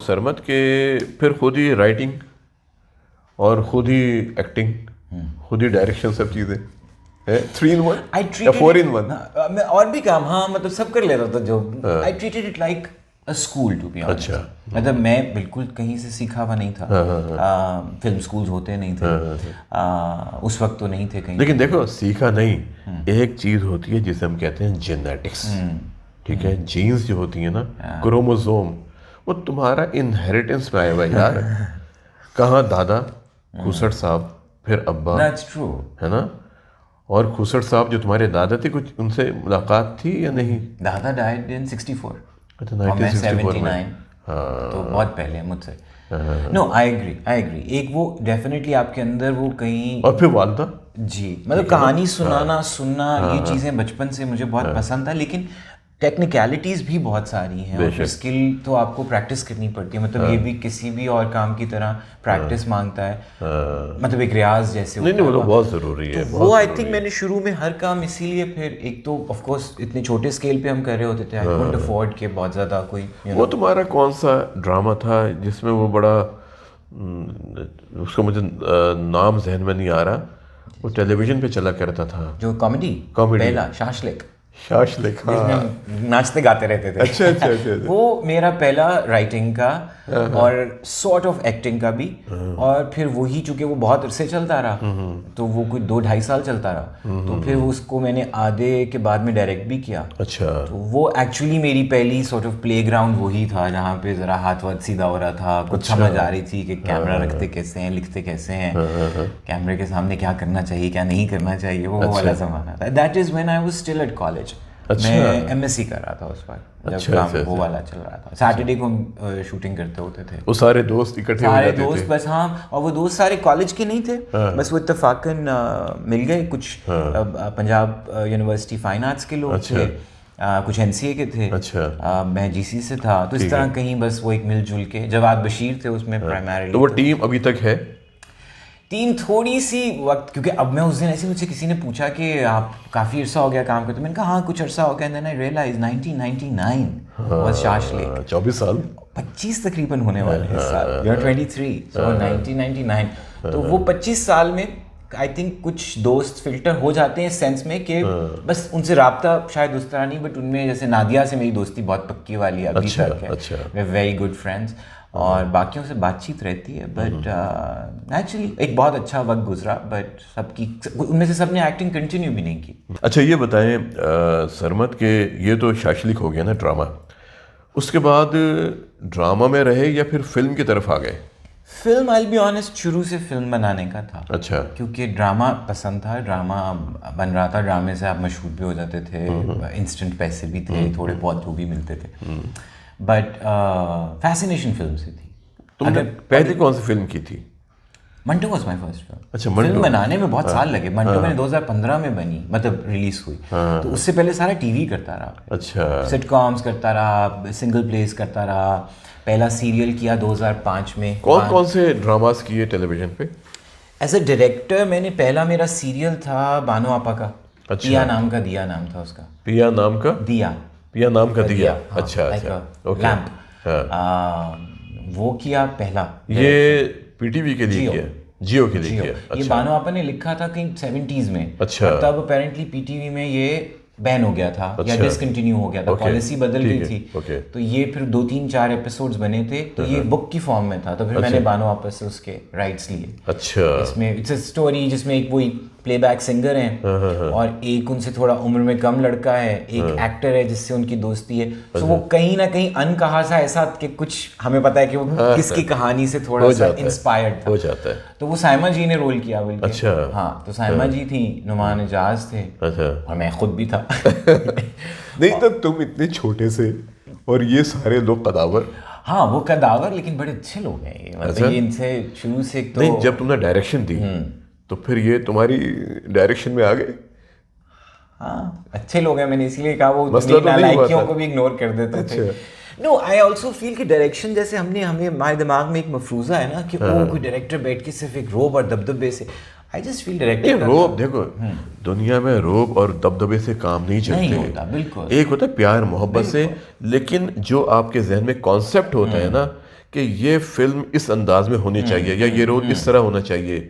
سرمد کے پھر خود ہی رائٹنگ اور خود ہی ایکٹنگ خود ہی ڈائریکشن سب چیزیں 3 in 1 یا 4 in 1 میں اور بھی کام ہاں مطلب سب کر لیتا تھا جو I treated it like school to be honest. اچھا مطلب میں بالکل کہیں سے سیکھا ہوا نہیں تھا. فلم اسکولز ہوتے نہیں تھے اس وقت تو نہیں تھے کہیں. لیکن دیکھو سیکھا نہیں, ایک چیز ہوتی ہے جسے ہم کہتے ہیں جینیٹکس, ٹھیک ہے, جینز جو ہوتی ہیں نا, کروموزوم, وہ تمہارا انہیریٹنس میں آیا ہوا یار. کہاں دادا کھوسڑ صاحب, پھر ابا, That's true. ہے نا, اور کھوسڑ صاحب جو تمہارے دادا تھے کچھ ان سے ملاقات تھی یا نہیں؟ دادا ڈائڈ ان 64 اچھا اور میں 1964 میں. 79, تو بہت پہلے مجھ سے. نو آئی ایگری ایک وہ ڈیفینیٹلی آپ کے اندر وہ کہیں. اور پھر والدہ جی مطلب کہانی سنانا سننا یہ چیزیں بچپن سے مجھے بہت پسند تھا, لیکن ٹیکنیکلٹیز بھی بہت ساری ہیں اور اسکل تو آپ کو پریکٹس کرنی پڑتی ہے. مطلب یہ بھی کسی بھی اور کام کی طرح پریکٹس مانگتا ہے, مطلب ایک ریاض جیسے. نہیں وہ تو بہت ضروری ہے. وہ آئی تھنک میں نے شروع میں ہر کام اسی لیے, پھر ایک تو آف کورس اتنے چھوٹے اسکیل پہ ہم کر رہے ہوتے تھے, آئی کونٹ افورڈ کہ بہت زیادہ کوئی. وہ تمہارا کون سا ڈرامہ تھا جس میں وہ بڑا, اس کا مجھے نام ذہن میں نہیں آ رہا, وہ ٹیلی ویژن پہ چلا کرتا تھا جو کامیڈی پہلا شاشلک ناچتے گاتے رہتے تھے. اچھا اچھا اچھا. وہ میرا پہلا رائٹنگ کا اور سارٹ آف ایکٹنگ کا بھی, اور پھر وہی چونکہ وہ بہت عرصے چلتا رہا تو وہ کوئی 2-2.5 سال چلتا رہا, تو پھر اس کو میں نے آدھے کے بعد میں ڈائریکٹ بھی کیا. اچھا. تو وہ ایکچولی میری پہلی سارٹ آف پلے گراؤنڈ وہی تھا جہاں پہ ذرا ہاتھ واتھ سیدھا ہو رہا تھا, کچھ سمجھ آ رہی تھی کہ کیمرہ رکھتے کیسے ہیں, لکھتے کیسے ہیں, کیمرے کے سامنے کیا کرنا چاہیے کیا نہیں کرنا چاہیے, وہ والا زمانہ تھا. That is when I was still at college. میں ایم ایس سی کر رہا تھا اس وقت جب کام وہ والا چل رہا تھا. سیٹرڈے کو ہم شوٹنگ کرتے ہوتے تھے. وہ سارے دوست اکٹھے ہو جاتے تھے, سارے دوست بس. ہاں, اور وہ دوست سارے کالج کے نہیں تھے, بس وہ اتفاقاً مل گئے. کچھ پنجاب یونیورسٹی فائن آرٹس کے لوگ تھے, کچھ این سی اے کے تھے, میں جی سی سے تھا, تو اس طرح کہیں بس وہ ایک مل جل کے. جواد بشیر تھے اس میں پرائمریلی. تو وہ ٹیم ابھی تک ہے؟ ٹیم تھوڑی سی وقت, کیونکہ اب میں اس دن ایسے مجھ سے کسی نے پوچھا کہ آپ کافی عرصہ ہو گیا کام کرتے, میں نے کہا ہاں کچھ عرصہ ہو گیا. And then I realise 1999 was شاشلک. 24 سال 25 تقریباً ہونے والے ہیں اس سال. You are 23, so 1999. تو وہ 25 سال میں آئی تھنک کچھ دوست فلٹر ہو جاتے ہیں اس سینس میں کہ بس ان سے رابطہ شاید اس طرح نہیں, بٹ ان میں جیسے نادیہ سے میری دوستی بہت پکی والی ابھی تک ہے, we are very good friends, اور باقیوں سے بات چیت رہتی ہے. بٹ ایکچولی ایک بہت اچھا وقت گزرا, بٹ سب کی ان میں سے سب نے ایکٹنگ کنٹینیو بھی نہیں کی. اچھا یہ بتائیں سرمد کے, یہ تو شاشلک ہو گیا نا ڈرامہ, اس کے بعد ڈرامہ میں رہے یا پھر فلم کی طرف آ گئے؟ فلم آئی بی آنیسٹ شروع سے فلم بنانے کا تھا. اچھا. کیونکہ ڈرامہ پسند تھا, ڈرامہ بن رہا تھا, ڈرامے سے آپ مشہور بھی ہو جاتے تھے, انسٹنٹ پیسے بھی تھے تھوڑے بہت, وہ بھی ملتے تھے, بٹ فیسینیشن فلم سے تھی. تم نے پہلے کون سی فلم کی تھی؟ Manto was my first film. اچھا. فلم بنانے میں بہت سال لگے. منٹو میں نے 2015 میں بنی, مطلب ریلیز ہوئی, تو اس سے پہلے سارا ٹی وی کرتا رہا. اچھا. سٹ کامس کرتا رہا, سنگل پلیز کرتا رہا. پہلا سیریل کیا 2005 میں. کون سے ڈراماز کیے ٹیلی ویژن پہ؟ ایز اے ڈائریکٹر میں نے پہلا میرا سیریل تھا بانو آپا کا, پیا نام کا, دیا نام تھا اس کا. پیا نام کا دیا, پیا نام کا دیا. اچھا اچھا. لیمپ, وہ کیا پہلا. یہ پی ٹی وی کے لیے کیا, جیو کے لیے کیا. یہ بانو آپا نے لکھا تھا کہیں 70s میں. اچھا. تب اپیرنٹلی پی ٹی وی میں یہ بین ہو گیا تھا یا ڈسکنٹینیو ہو گیا تھا, پالیسی بدل گئی تھی. تو یہ پھر 2-3-4 ایپیسوڈز بنے تھے, تو یہ بک کی فارم میں تھا, تو پھر میں نے بانو آپا سے اس کے رائٹس لیے. اچھا. اس میں اٹس اے اسٹوری جس میں ایک وہی پلے بیک سنگر ہیں, اور ایک ان سے تھوڑا عمر میں کم لڑکا ہے, ایک ایکٹر ہے جس سے ان کی دوستی ہے. تو وہ کہیں نہ کہیں ان کہا سا ایسا کہ کچھ ہمیں پتا ہے کہ وہ کس کی کہانی سے تھوڑا سا انسپائرڈ ہو جاتا ہے. تو وہ سائمہ جی نے رول کیا بلکہ. اچھا. ہاں, تو سائمہ جی تھیں, نعمان اعجاز تھے, اور میں خود بھی تھا. نہیں تو تم اتنے چھوٹے سے اور یہ سارے لوگ قداور. ہاں وہ قداور, لیکن بڑے اچھے لوگ ہیں یہ, مطلب یہ ان سے شروع سے. نہیں جب تم نے ڈائریکشن دی تو پھر یہ تمہاری ڈائریکشن میں آ گئے. ہاں اچھے لوگ ہیں, میں نے اسی لیے کہا وہ لائکیوں کو بھی اگنور کر دیتے تھے. نو آئی آلسو فیل کہ ڈائریکشن جیسے ہمیں ہمارے دماغ میں ایک مفروضہ ہے نا کہ وہ کوئی ڈائریکٹر بیٹھ کے صرف ایک روب اور دبدبے سے. آئی جسٹ فیل ڈائریکٹر روب, دیکھو دنیا میں روب اور دبدبے سے کام نہیں چلتے. بالکل ایک ہوتا ہے پیار محبت سے, لیکن جو آپ کے ذہن میں کانسیپٹ ہوتا ہے نا کہ یہ فلم اس انداز میں ہونی چاہیے یا یہ رول اس طرح ہونا چاہیے,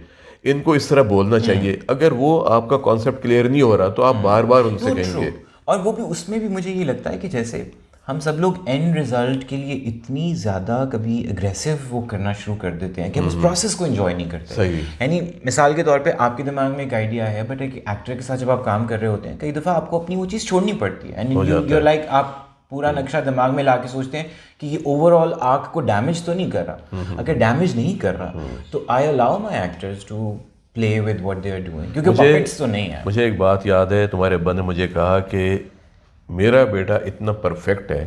ان کو اس طرح بولنا چاہیے, اگر وہ آپ کا کانسیپٹ کلیئر نہیں ہو رہا تو آپ بار بار ان سے کہیں گے. اور وہ بھی اس میں بھی مجھے یہ لگتا ہے کہ جیسے ہم سب لوگ اینڈ رزلٹ کے لیے اتنی زیادہ کبھی اگریسو وہ کرنا شروع کر دیتے ہیں کہ ہم اس پروسیس کو انجوائے نہیں کرتے. صحیح. یعنی مثال کے طور پہ آپ کے دماغ میں ایک آئیڈیا ہے, بٹ ایک ایکٹر کے ساتھ جب آپ کام کر رہے ہوتے ہیں کئی دفعہ آپ کو اپنی وہ چیز چھوڑنی پڑتی ہے, اینڈ یو لائک آپ پورا نقشہ دماغ میں لا کے سوچتے ہیں کہ یہ اوور آل آرک کو ڈیمیج تو نہیں کر رہا. اگر ڈیمیج نہیں کر رہا تو I allow my actors to play with what they are doing, کیونکہ پپٹس تو نہیں ہے. مجھے ایک بات یاد ہے, تمہارے ابا نے مجھے کہا کہ میرا بیٹا اتنا پرفیکٹ ہے,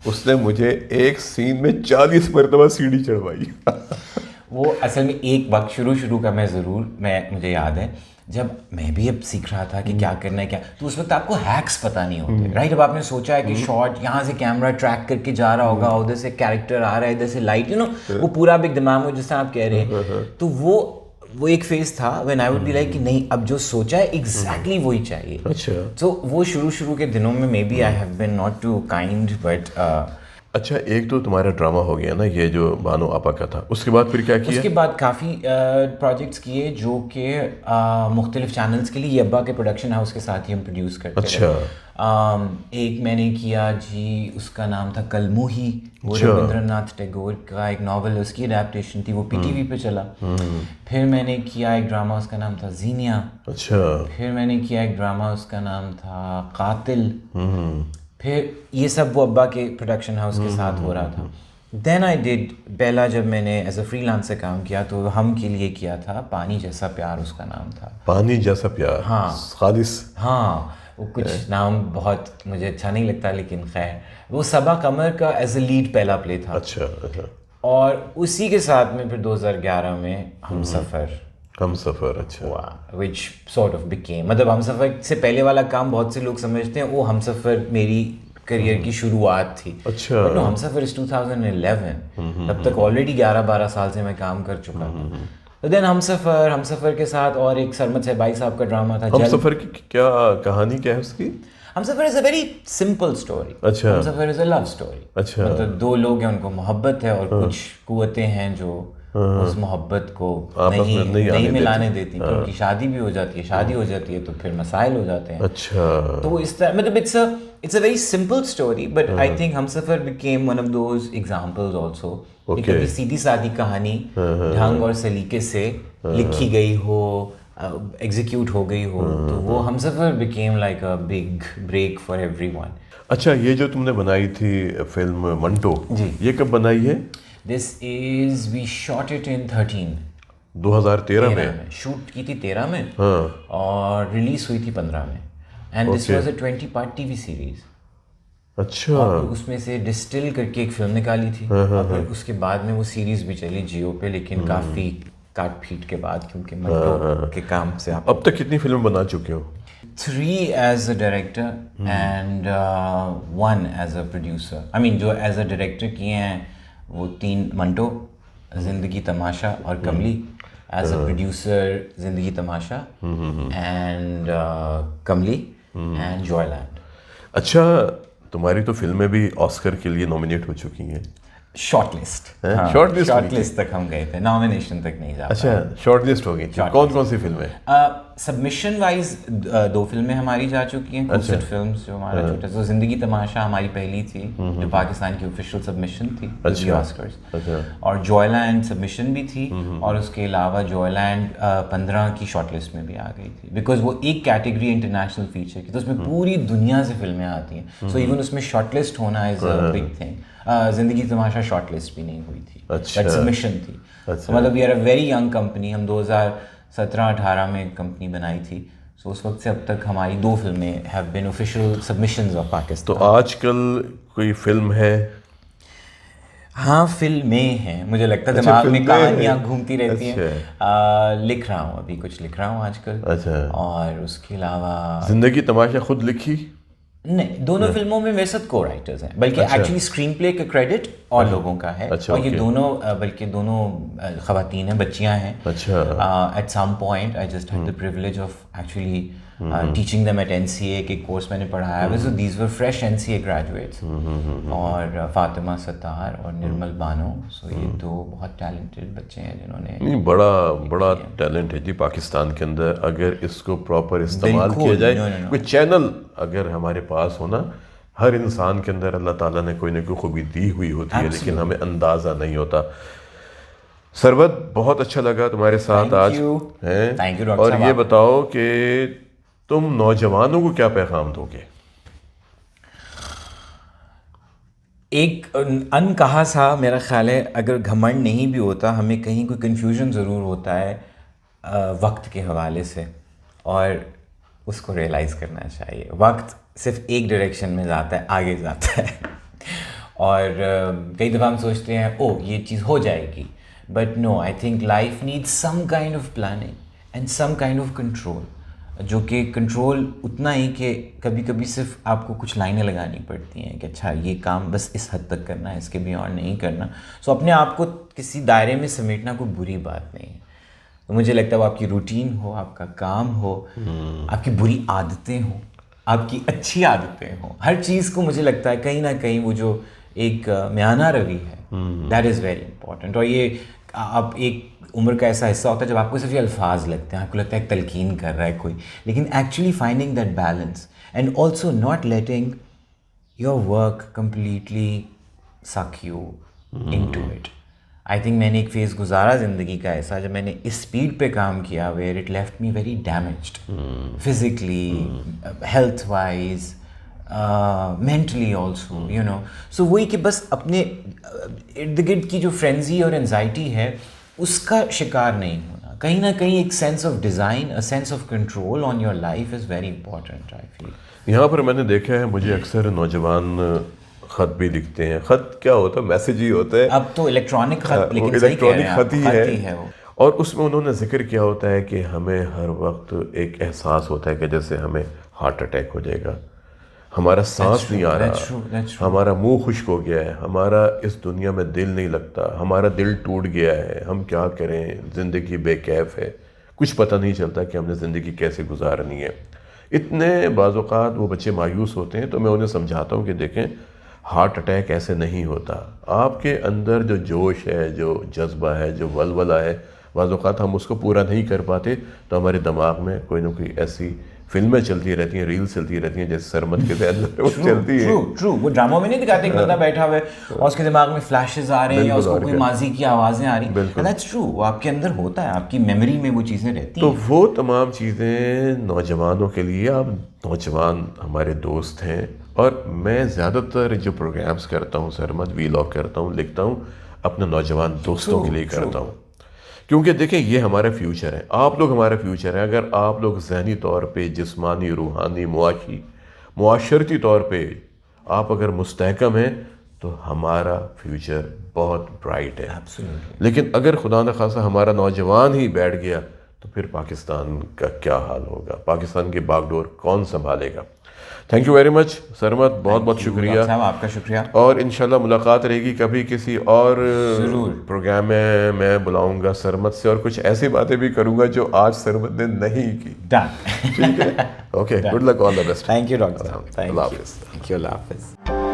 اس نے مجھے ایک سین میں 40 مرتبہ سیڑھی چڑھوائی. وہ اصل میں ایک وقت شروع کا مجھے یاد ہے جب میں بھی اب سیکھ رہا تھا کہ کیا کرنا ہے کیا, تو اس وقت آپ کو ہیکس پتہ نہیں ہوتے, رائٹ. اب آپ نے سوچا ہے کہ شارٹ یہاں سے کیمرہ ٹریک کر کے جا رہا ہوگا, ادھر سے کیریکٹر آ رہا ہے, ادھر سے لائٹ, وہ پورا اب ایک دماغ میں جس طرح آپ کہہ رہے ہیں. تو وہ ایک فیز تھا when I would be like کہ نہیں, اب جو سوچا ہے ایگزیکٹلی وہی چاہیے. اچھا. تو وہ شروع کے دنوں میں may be I have been not too kind, but اچھا ایک تو تمہارا ڈرامہ ہو گیا نا یہ جو بانو آپا کا تھا, اس کے بعد پھر کیا کیا؟ اس کے بعد کافی پروجیکٹس کیے جو کہ مختلف چینلز کے لیے, یہ ابا کے پروڈکشن ہاؤس کے ساتھ ہی ہم پروڈیوس کرتے تھے. ایک میں نے کیا جی, اس کا نام تھا کلموہی, وہ ربندر ناتھ ٹیگور کا ایک ناول ہے, اس کی اڈیپٹیشن تھی, وہ پی ٹی وی پہ چلا. پھر میں نے کیا ایک ڈرامہ, اس کا نام تھا زینیا. اچھا. پھر میں نے کیا ایک ڈرامہ, اس کا نام تھا قاتل. پھر یہ سب وہ ابا کے پروڈکشن ہاؤس کے ساتھ ہو رہا تھا. دین آئی ڈیڈ پہلا جب میں نے ایز اے فری لانسر کام کیا تو ہم کے لیے کیا تھا پانی جیسا پیار, اس کا نام تھا. پانی جیسا پیار. ہاں خالص. ہاں وہ کچھ نام بہت مجھے اچھا نہیں لگتا, لیکن خیر وہ صبا قمر کا ایز اے لیڈ پہلا پلے تھا. اچھا. اور اسی کے ساتھ میں پھر 2011 میں ہم سفر. اچھا. which sort of became, مطلب ہم سفر سے پہلے والا کام بہت سے لوگ سمجھتے ہیں وہ ہم سفر میری کریئر کی شروعات تھی. اچھا. ہم سفر اس 2011, تب تک آلریڈی 11-12 سال سے میں کام کر چکا تھا. دین ہم سفر کے ساتھ اور ایک سرمد صاحبائی صاحب کا ڈرامہ تھا. ہم سفر کی کیا کہانی کیا ہے اس کی؟ ہم سفر از اے ویری سمپل اسٹوری. اچھا. ہم سفر از اے لو اسٹوری. اچھا. مطلب دو لوگ ہیں, ان کو محبت ہے اور کچھ قوتیں ہیں جو اس محبت کو نہیں ملانے دیتی, کیونکہ شادی بھی ہو جاتی ہے, شادی ہو جاتی ہے تو پھر مسائل ہو جاتے ہیں. اچھا. تو اس طرح مطلب it's a very simple story, but I think ہم سفر became one of those examples also. کبھی سیدھی سادھی کہانی ڈھنگ اور سلیقے سے لکھی گئی ہو, ایگزیکیوٹ ہو گئی ہو, تو وہ ہم سفر became like a big break for every one. اچھا یہ جو تم نے بنائی تھی فلم منٹو, یہ کب بنائی ہے؟ This is we shot it in 2013 میں شوٹ کی تھی 13 میں, اور ریلیز ہوئی تھی 15 میں. And this was a 20-part T V series. اچھا. اس میں سے ڈسٹل کر کے ایک فلم نکالی تھی, اور پھر اس کے بعد میں وہ سیریز بھی چلی جیو پہ, لیکن کافی کاٹ پھیٹ کے بعد, کیونکہ منٹو کے کام سے. اب تک کتنی فلم بنا چکے ہو؟ 3 as a director and 1 as a producer. I mean جو ایز اے ڈائریکٹر کیے ہیں وہ 3, منٹو, زندگی تماشا اور کملی. ایز اے پروڈیوسر زندگی تماشا اینڈ کملی اینڈ جوائے لینڈ. اچھا تمہاری تو فلمیں بھی آسکر کے لیے نامینیٹ ہو چکی ہیں. شارٹ لسٹ تک ہم گئے تھے, نامینیشن تک نہیں جا. اچھا شارٹ لسٹ ہو گئی. کون سی فلمیں؟ سبمیشن وائز 2 فلمیں ہماری جا چکی ہیں, کوسٹ فلمز جو ہمارا چھوٹا سا. زندگی تماشا ہماری پہلی تھی جو پاکستان کی آفیشیل سبمیشن تھی آسکرز, اور جوائے لینڈ سبمیشن بھی تھی, اور اس کے علاوہ جوائے لینڈ 15 کی شارٹ لسٹ میں بھی آ گئی تھی, بیکاز وہ ایک کیٹیگری انٹرنیشنل فیچر کی, تو اس میں پوری دنیا سے فلمیں آتی ہیں. سو ایون اس میں شارٹ لسٹ ہونا از اے بگ تھنگ. زندگی تماشا شارٹ لسٹ بھی نہیں ہوئی تھی, بٹ سبمیشن تھی. مطلب we are a very young company. ہم 2017-18 میں کمپنی بنائی تھی, سو اس وقت سے اب تک ہماری 2 فلمیں have been official submissions of Pakistan. تو آج کل کوئی فلم ہے؟ ہاں فلمیں ہیں, مجھے لگتا ہے دماغ میں کہانیاں گھومتی رہتی ہیں. لکھ رہا ہوں, ابھی کچھ لکھ رہا ہوں آج کل. اور اس کے علاوہ زندگی تماشا خود لکھی نہیں, دونوں فلموں میں میرے ساتھ کو رائٹرز ہیں, بلکہ ایکچولی اسکرین پلے کا کریڈٹ اور لوگوں کا ہے, اور یہ دونوں خواتین ہیں, بچیاں ہیں. At some point I just had the privilege of actually teaching them at NCA کے کورس میں نے پڑھایا ہے. So these were fresh NCA graduates, اور فاطمہ ستار اور نرمل بانو. سو یہ دو بہت ٹیلنٹڈ بچے ہیں جنہوں نے نہیں, بڑا ٹیلنٹ ہے جی پاکستان کے اندر. اگر اس کو پراپر استعمال کیا جائے, کوئی چینل اگر ہمارے پاس ہونا, ہر انسان کے اندر اللہ تعالیٰ نے کوئی نہ کوئی خوبی دی ہوئی ہوتی ہے, لیکن ہمیں اندازہ نہیں ہوتا. سرمد, بہت اچھا لگا تمہارے ساتھ آج ہیں, اور یہ بتاؤ کہ تم نوجوانوں کو کیا پیغام دو گے؟ ایک ان کہا سا میرا خیال ہے, اگر گھمنڈ نہیں بھی ہوتا, ہمیں کہیں کوئی کنفیوژن ضرور ہوتا ہے وقت کے حوالے سے, اور اس کو ریئلائز کرنا چاہیے. وقت صرف ایک ڈائریکشن میں جاتا ہے, آگے جاتا ہے, اور کئی دفعہ ہم سوچتے ہیں او یہ چیز ہو جائے گی, but no, I think life need some kind of planning and some kind of control, جو کہ کنٹرول اتنا ہی کہ کبھی کبھی صرف آپ کو کچھ لائنیں لگانی پڑتی ہیں کہ اچھا یہ کام بس اس حد تک کرنا ہے, اس کے بیانڈ نہیں کرنا. سو اپنے آپ کو کسی دائرے میں سمیٹنا کوئی بری بات نہیں ہے. تو مجھے لگتا ہے وہ آپ کی روٹین ہو, آپ کا کام ہو, آپ کی بری عادتیں ہوں, آپ کی اچھی عادتیں ہوں, ہر چیز کو مجھے لگتا ہے کہیں نہ کہیں وہ جو ایک میانہ روی ہے, دیٹ از ویری امپورٹنٹ. اور یہ آپ ایک عمر کا ایسا حصہ ہوتا ہے جب آپ کو صرف یہ الفاظ لگتے ہیں, آپ کو لگتا ہے ایک تلقین کر رہا ہے کوئی, لیکن actually finding that balance and also not letting your work completely suck you in to it. I think میں نے ایک فیز گزارا زندگی کا ایسا جب میں نے اس اسپیڈ پہ کام کیا where it left me very damaged physically, health wise, mentally also, you know. So وہی کہ بس اپنے ارد گرد کی جو فرینزی اور انزائٹی ہے اس کا شکار نہیں ہونا. کہیں نہ کہیں ایک sense of design, a sense of control on your life is very important, I feel. یہاں پر میں نے دیکھا ہے, مجھے اکثر نوجوان خط بھی لکھتے ہیں. خط کیا ہوتا ہے؟ میسیج ہی ہوتا ہے. اب تو الیکٹرانک خط, لیکن الیکٹرانک خط ہی ہے, وہ. اور اس میں انہوں نے ذکر کیا ہوتا ہے کہ ہمیں ہر وقت ایک احساس ہوتا ہے کہ جیسے ہمیں ہارٹ اٹیک ہو جائے گا, ہمارا سانس نہیں آ رہا, ہمارا منہ خشک ہو گیا ہے, ہمارا اس دنیا میں دل نہیں لگتا, ہمارا دل ٹوٹ گیا ہے, ہم کیا کریں, زندگی بے کیف ہے, کچھ پتہ نہیں چلتا کہ ہم نے زندگی کیسے گزارنی ہے. اتنے بعض اوقات وہ بچے مایوس ہوتے ہیں, تو میں انہیں سمجھاتا ہوں کہ دیکھیں ہارٹ اٹیک ایسے نہیں ہوتا. آپ کے اندر جو جوش ہے, جو جذبہ ہے, جو ولولہ ہے, بعض اوقات ہم اس کو پورا نہیں کر پاتے, تو ہمارے دماغ میں کوئی نہ کوئی ایسی فلمیں چلتی رہتی ہیں, ریلز چلتی رہتی ہیں, جیسے سرمد کے ذہن میں چلتی ہیں. ٹرو, وہ ڈراموں میں نہیں دکھاتے ایک بندہ بیٹھا ہوا ہے اور اس کے دماغ میں فلیشز آ رہے ہیں یا اس کو کوئی ماضی کی آوازیں آ رہی ہیں. دیٹس ٹرو, وہ آپ کے اندر ہوتا ہے, آپ کی میموری میں وہ چیزیں رہتی ہیں. تو وہ تمام چیزیں نوجوانوں کے لیے, آپ نوجوان ہمارے دوست ہیں, اور میں زیادہ تر جو پروگرامز کرتا ہوں سرمد, ویلاگ کرتا ہوں, لکھتا ہوں, اپنے نوجوان دوستوں کے لیے کرتا ہوں, کیونکہ دیکھیں یہ ہمارا فیوچر ہے, آپ لوگ ہمارا فیوچر ہے. اگر آپ لوگ ذہنی طور پہ, جسمانی, روحانی, معاشرتی طور پہ آپ اگر مستحکم ہیں, تو ہمارا فیوچر بہت برائٹ ہے. لیکن اگر خدا نخواستہ ہمارا نوجوان ہی بیٹھ گیا, تو پھر پاکستان کا کیا حال ہوگا, پاکستان کی باغ ڈور کون سنبھالے گا. Thank you very much Sarmad, بہت بہت شکریہ. آپ کا شکریہ, اور انشاءاللہ ملاقات رہے گی کبھی کسی اور پروگرام میں. میں بلاؤں گا سرمد سے, اور کچھ ایسی باتیں بھی کروں گا جو آج سرمد نے نہیں کی. ڈن. ٹھیک ہے, okay, good luck, all the best. Thank you doctor صاحب, اللہ حافظ. تھینک یو, اللہ حافظ.